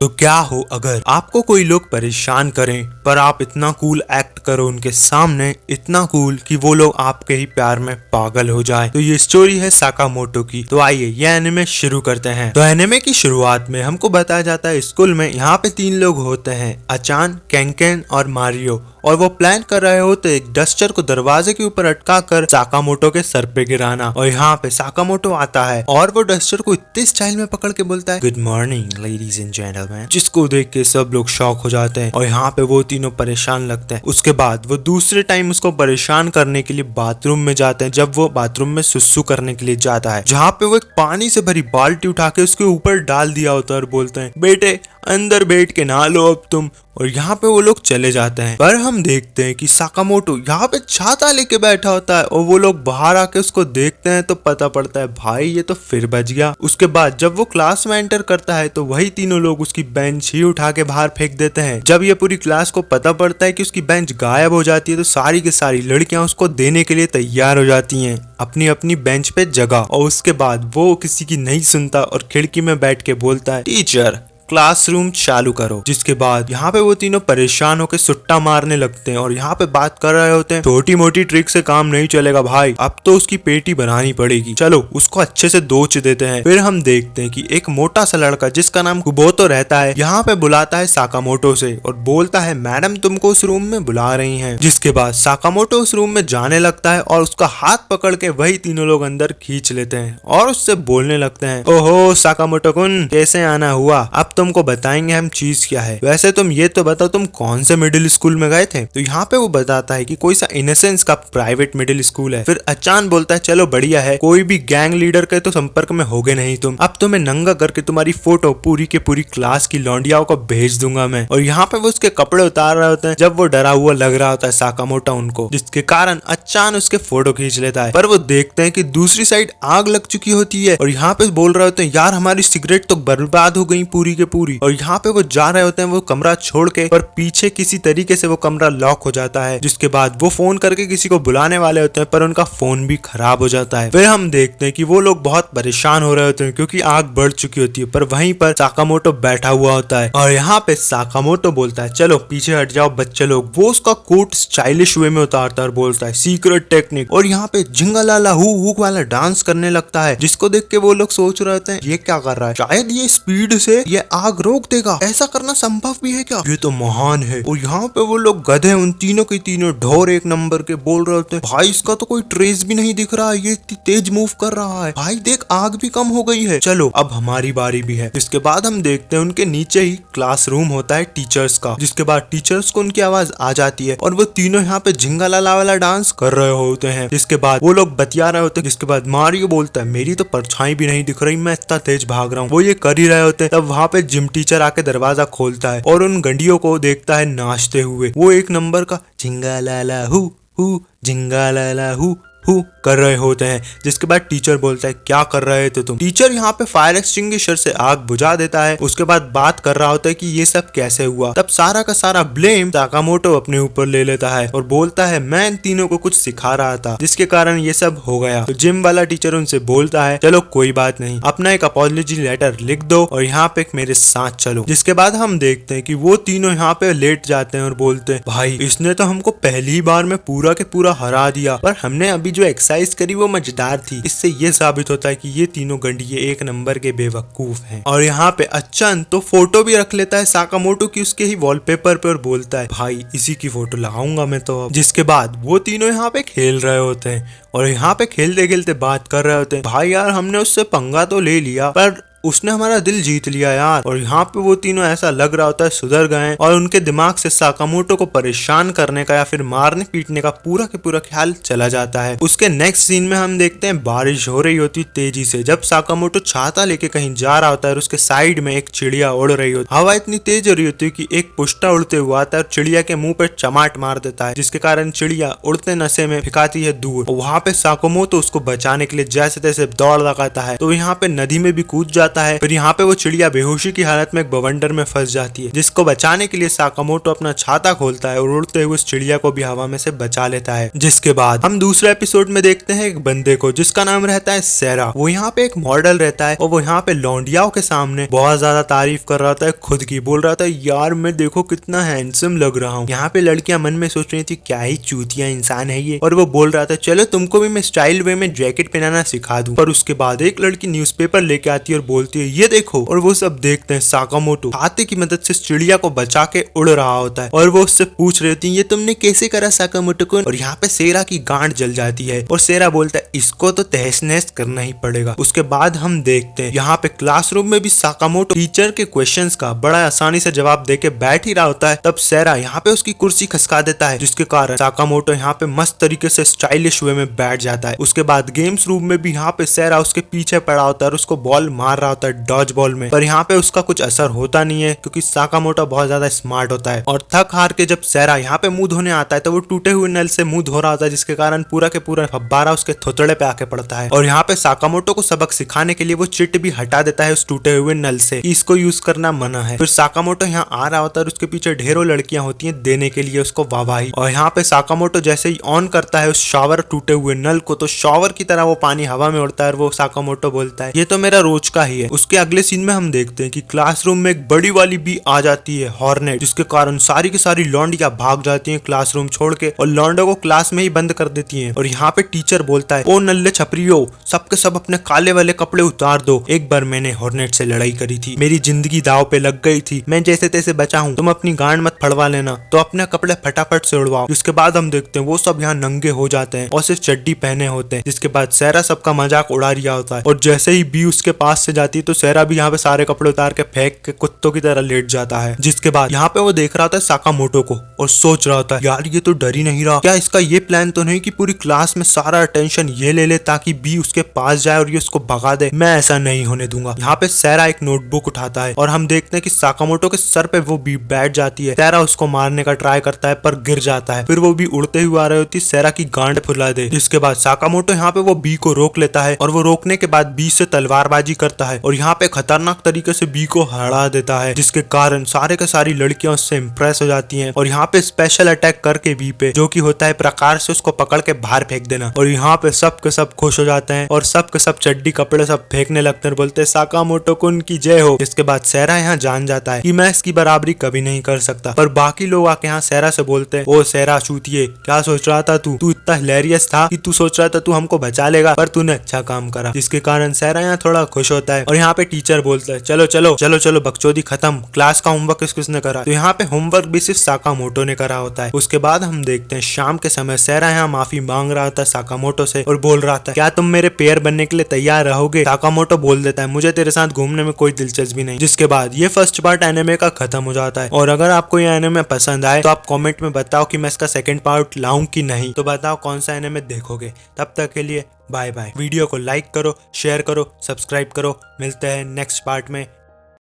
तो क्या हो अगर आपको कोई लोग परेशान करें पर आप इतना कूल एक्ट करो उनके सामने, इतना कूल कि वो लोग आपके ही प्यार में पागल हो जाए। तो ये स्टोरी है साकामोटो की। तो आइए ये एनिमे शुरू करते हैं। तो एनिमे की शुरुआत में हमको बताया जाता है स्कूल में यहाँ पे 3 लोग होते हैं, अचान, केंकेन और मारियो, और वो प्लान कर रहे होते एक डस्टर को दरवाजे के ऊपर अटका कर साकामोटो के सर पे गिराना। और यहाँ पे साकामोटो आता है और वो डस्टर को इतने स्टाइल में पकड़ के बोलता है, good morning ladies and gentleman, जिसको देख के सब लोग शॉक हो जाते हैं और यहाँ पे वो तीनों परेशान लगते हैं। उसके बाद वो दूसरे टाइम उसको परेशान करने के लिए बाथरूम में जाते हैं, जब वो बाथरूम में सुसु करने के लिए जाता है, जहाँ पे वो एक पानी से भरी बाल्टी उठा के उसके ऊपर डाल दिया होता है और बोलते हैं, बेटे अंदर बैठ के नहा लो अब तुम। और यहाँ पे वो लोग चले जाते हैं, पर हम देखते हैं कि साकामोटो यहाँ पे छाता लेके बैठा होता है और वो लोग बाहर आके उसको देखते हैं तो पता पड़ता है भाई ये तो फिर बच गया। उसके बाद जब वो क्लास में एंटर करता है तो वही तीनों लोग उसकी बेंच ही उठा के बाहर फेंक देते हैं। जब ये पूरी क्लास को पता पड़ता है कि उसकी बेंच गायब हो जाती है तो सारी की सारी लड़कियां उसको देने के लिए तैयार हो जाती हैं अपनी अपनी बेंच पे जगह। और उसके बाद वो किसी की नहीं सुनता और खिड़की में बैठ के बोलता है, टीचर क्लासरूम चालू करो। जिसके बाद यहाँ पे वो तीनों परेशान होकर सुट्टा मारने लगते हैं और यहाँ पे बात कर रहे होते हैं, छोटी मोटी ट्रिक से काम नहीं चलेगा भाई, अब तो उसकी पेटी बनानी पड़ेगी, चलो उसको अच्छे से दोच देते हैं। फिर हम देखते हैं कि एक मोटा सा लड़का जिसका नाम कुबोतो रहता है यहाँ पे बुलाता है साकामोटो से और बोलता है, मैडम तुमको उस रूम में बुला रही है। जिसके बाद साकामोटो उस रूम में जाने लगता है और उसका हाथ पकड़ के वही तीनों लोग अंदर खींच लेते हैं और उससे बोलने लगते हैं, ओहो साकामोटो कुन कैसे आना हुआ, अब तुमको बताएंगे हम चीज क्या है। वैसे तुम ये तो बताओ तुम कौन से मिडिल स्कूल में गए थे। तो यहाँ पे वो बताता है कि कोई सा इनोसेंस का प्राइवेट मिडिल स्कूल है। फिर अचान बोलता है, चलो बढ़िया है, कोई भी गैंग लीडर के तो संपर्क में होगे नहीं तुम, अब तुम्हें नंगा करके तुम्हारी फोटो पूरी के पूरी क्लास की लौंडियाओं को भेज दूंगा मैं। और यहाँ पे वो उसके कपड़े उतार रहे होते हैं जब वो डरा हुआ लग रहा होता है साकामोटो उनको, जिसके कारण अचान उसके फोटो खींच लेता है। पर वो देखते हैं कि दूसरी साइड आग लग चुकी होती है और यहाँ पे बोल रहे होते हैं, यार हमारी सिगरेट तो बर्बाद हो गई पूरी के पूरी। और यहाँ पे वो जा रहे होते हैं वो कमरा छोड़ के, पर पीछे किसी तरीके से वो कमरा लॉक हो जाता है। जिसके बाद वो फोन करके किसी को बुलाने वाले होते हैं पर उनका फोन भी खराब हो जाता है। फिर हम देखते हैं कि वो लोग बहुत परेशान हो रहे होते हैं क्योंकि आग बढ़ चुकी होती है, पर वहीं पर साकामोटो बैठा हुआ होता है और यहाँ पे साकामोटो बोलता है, चलो पीछे हट जाओ बच्चे लोग। वो उसका कोट स्टाइलिश वे में उतारता है और बोलता है, सीक्रेट टेक्निक, और यहाँ पे झिंगालाला हु हुक वाला डांस करने लगता है, जिसको देख के वो लोग सोच रहे होते हैं ये क्या कर रहा है, शायद ये स्पीड से ये आग रोक देगा, ऐसा करना संभव भी है क्या, ये तो महान है। और यहाँ पे वो लोग गधे उन तीनों के तीनों ढोर एक नंबर के बोल रहे होते हैं, भाई इसका तो कोई ट्रेस भी नहीं दिख रहा है, ये इतनी तेज मूव कर रहा है, भाई देख आग भी कम हो गई है, चलो अब हमारी बारी भी है। इसके बाद हम देखते हैं उनके नीचे ही क्लासरूम होता है टीचर्स का, जिसके बाद टीचर्स को उनकी आवाज आ जाती है और वो तीनों यहाँ पे झिंगालाला वाला डांस कर रहे होते हैं। जिसके बाद वो लोग बतिया रहे होते हैं। जिसके बाद मारियो बोलता है, मेरी तो परछाई भी नहीं दिख रही, मैं इतना तेज भाग रहा हूँ। वो ये कर ही रहे होते हैं, तब वहाँ पे जिम टीचर आके दरवाजा खोलता है और उन गंडियों को देखता है नाचते हुए। वो एक नंबर का झिंगालाला हु झिंगालाला हु कर रहे होते हैं। जिसके बाद टीचर बोलता है, क्या कर रहे थे तुम। टीचर यहाँ पे फायर एक्सटिंग्विशर से आग बुझा देता है। उसके बाद बात कर रहा होता है कि ये सब कैसे हुआ। तब सारा का सारा ब्लेम साकामोटो अपने ऊपर ले लेता है और बोलता है, मैं इन तीनों को कुछ सिखा रहा था जिसके कारण ये सब हो गया। तो जिम वाला टीचर उनसे बोलता है, चलो कोई बात नहीं, अपना एक अपॉलॉजी लेटर लिख दो और यहाँ पे मेरे साथ चलो। जिसके बाद हम देखते हैं कि वो तीनों यहाँ पे लेट जाते हैं और बोलते हैं, भाई इसने तो हमको पहली ही बार में पूरा के पूरा हरा दिया, पर हमने अभी जो एक्सरसाइज करी वो मजेदार थी। इससे ये साबित होता है कि ये तीनों गंडिये एक नंबर के बेवकूफ हैं। और यहाँ पे अचान तो फोटो भी रख लेता है साकामोटो की उसके ही वॉलपेपर पे और बोलता है, भाई इसी की फोटो लगाऊंगा मैं तो अब। जिसके बाद वो तीनों यहाँ पे खेल रहे होते हैं और यहाँ पे खेलते खेलते बात कर रहे होते हैं, भाई यार हमने उससे पंगा तो ले लिया पर उसने हमारा दिल जीत लिया यार। और यहाँ पे वो तीनों ऐसा लग रहा होता है सुधर गए और उनके दिमाग से साकामोटो को परेशान करने का या फिर मारने पीटने का पूरा के पूरा ख्याल चला जाता है। उसके नेक्स्ट सीन में हम देखते हैं बारिश हो रही होती तेजी से, जब साकामोटो छाता लेके कहीं जा रहा होता है और उसके साइड में एक चिड़िया उड़ रही होती है। हवा इतनी तेज हो रही होती है कि एक पुष्टा उड़ते हुआ आता है और चिड़िया के मुंह पे चमाट मार देता है, जिसके कारण चिड़िया उड़ते नशे में फिकाती है दूर। और वहाँ पे साकामोटो उसको बचाने के लिए जैसे तैसे दौड़ लगाता है तो यहाँ पे नदी में भी कूद जाता जाता है। फिर यहाँ पे वो चिड़िया बेहोशी की हालत में एक बवंडर में फंस जाती है, जिसको बचाने के लिए साकामोटो अपना छाता खोलता है और उड़ते हुए उस चिड़िया को भी हवा में से बचा लेता है। जिसके बाद हम दूसरे एपिसोड में देखते हैं एक बंदे को जिसका नाम रहता है सेरा। वो यहाँ पे एक मॉडल रहता है और वो यहाँ पे लौंडियाओं के सामने बहुत ज्यादा तारीफ कर रहा था खुद की। बोल रहा था यार मैं देखो कितना हैंडसम लग रहा हूँ। यहाँ पे लड़कियां मन में सोच रही थी क्या ही चूतिया इंसान है ये। और वो बोल रहा था चलो तुमको भी मैं स्टाइल वे में जैकेट पहनाना सिखा दूं। पर उसके बाद एक लड़की न्यूज़पेपर लेके आती है और बोलती है ये देखो। और वो सब देखते हैं साकामोटो छाते की मदद से चिड़िया को बचा के उड़ रहा होता है और वो उससे पूछ रही थी ये तुमने कैसे करा साकामोटो को। और यहाँ पे सेरा की गांड जल जाती है और सेरा बोलता है इसको तो तहस नहस करना ही पड़ेगा। उसके बाद हम देखते हैं यहाँ पे क्लासरूम में भी साकामोटो टीचर के क्वेश्चंस का बड़ा आसानी से जवाब देके बैठ ही रहा होता है। तब सेरा यहाँ पे उसकी कुर्सी खसका देता है, जिसके कारण साकामोटो यहाँ पे मस्त तरीके से स्टाइलिश वे में बैठ जाता है। उसके बाद गेम्स रूम में भी यहाँ पे सेरा उसके पीछे पड़ा होता है और उसको बॉल मार रहा होता है डॉज बॉल में। पर यहाँ पे उसका कुछ असर होता नहीं है क्योंकि साकामोटो बहुत ज्यादा स्मार्ट होता है। और थक हार के जब सेरा यहाँ पे मुंह धोने आता है तो वो टूटे हुए नल से मुंह धो रहा होता है, जिसके कारण पूरा के पूरा फब्बारा उसके थोतड़े पे आके पड़ता है। और यहाँ पे साकामोटो को सबक सिखाने के लिए वो चिट भी हटा देता है उस टूटे हुए नल से कि इसको यूज करना मना है। फिर साकामोटो यहाँ आ रहा होता है और उसके पीछे ढेरों लड़कियां होती हैं देने के लिए उसको वाहवाही। और यहाँ पे साकामोटो जैसे ही ऑन करता है उस शॉवर टूटे हुए नल को तो शॉवर की तरह वो पानी हवा में उड़ता है और वो साकामोटो बोलता है ये तो मेरा रोज का ही है। उसके अगले सीन में हम देखते हैं कि क्लासरूम में एक बड़ी वाली बी आ जाती है हॉर्नेट, जिसके कारण सारी की सारी लौंडियां भाग जाती हैं क्लासरूम छोड़ के और लौंडों को क्लास में ही बंद कर देती हैं। और यहाँ पे टीचर बोलता है ओ नल्ले छपरियो सबके सब अपने काले वाले कपड़े उतार दो। एक बार मैंने हॉर्नेट से लड़ाई करी थी, मेरी जिंदगी दाव पे लग गई थी, मैं जैसे तैसे बचा हूँ, तुम अपनी गांड मत फड़वा लेना, तो अपने कपड़े फटाफट से उड़वाओ। जिसके बाद हम देखते हैं वो सब यहाँ नंगे हो जाते हैं और सिर्फ चड्डी पहने होते हैं। जिसके बाद सेरा सबका मजाक उड़ा रिया होता है और जैसे ही बी उसके पास से जाती है तो सेरा भी यहाँ पे सारे कपड़े उतार के फेंक के कुत्तों की तरह लेट जाता है। जिसके बाद यहाँ पे वो देख रहा होता है साकामोटो को और सोच रहा होता है यार ये तो डर ही नहीं रहा, क्या इसका ये प्लान तो नहीं कि पूरी क्लास में सारा अटेंशन ये ले ले ताकि बी उसके पास जाए और ये उसको भगा दे। मैं ऐसा नहीं होने दूंगा। यहाँ पे सेरा एक नोटबुक उठाता है और हम देखते हैं कि साकामोटो के सर पे वो बी बैठ जाती है। सेरा उसको मारने का ट्राई करता है पर गिर जाता है। फिर वो बी उड़ते हुए आ रही होती सेरा की गांड फुला दे। जिसके बाद साकामोटो यहाँ पे वो बी को रोक लेता है और वो रोकने के बाद बी से तलवारबाजी करता है और यहाँ पे खतरनाक तरीके से बी को हरा देता है, जिसके कारण सारे के सारी लड़कियां उससे इम्प्रेस हो जाती हैं। और यहाँ पे स्पेशल अटैक करके बी पे जो कि होता है प्रकार से उसको पकड़ के बाहर फेंक देना। और यहाँ पे सब के सब खुश हो जाते हैं और सब के सब चड्डी कपड़े सब फेंकने लगते हैं, बोलते हैं साकामोटो कुन की जय हो। जिसके बाद सेरा यहाँ जान जाता है कि मैं इसकी बराबरी कभी नहीं कर सकता। पर बाकी लोग आके यहाँ सेरा से बोलते हैं ओ सेरा चूतिए क्या सोच रहा था तू इतना हिलेरियस था कि तू सोच रहा था तू हमको बचा लेगा, पर तूने अच्छा काम करा। जिसके कारण सेरा यहाँ थोड़ा खुश होता है। और यहाँ पे टीचर बोलता है चलो चलो चलो चलो बकचोदी खत्म, क्लास का होमवर्क किसने करा। तो यहाँ पे होमवर्क भी सिर्फ साकामोटो ने करा होता है। उसके बाद हम देखते हैं शाम के समय सेरा यहाँ माफी मांग रहा था साकामोटो से और बोल रहा था क्या तुम मेरे पेयर बनने के लिए तैयार रहोगे। साकामोटो बोल देता है मुझे तेरे साथ घूमने में कोई दिलचस्पी नहीं। जिसके बाद ये फर्स्ट पार्ट एनिमे का खत्म हो जाता है। और अगर आपको ये एनिमे पसंद आए तो आप कमेंट में बताओ कि मैं इसका सेकंड पार्ट लाऊं कि नहीं। तो बताओ कौन सा एनिमे देखोगे। तब तक के लिए बाय बाय। वीडियो को लाइक करो, शेयर करो, सब्सक्राइब करो। मिलते हैं नेक्स्ट पार्ट में।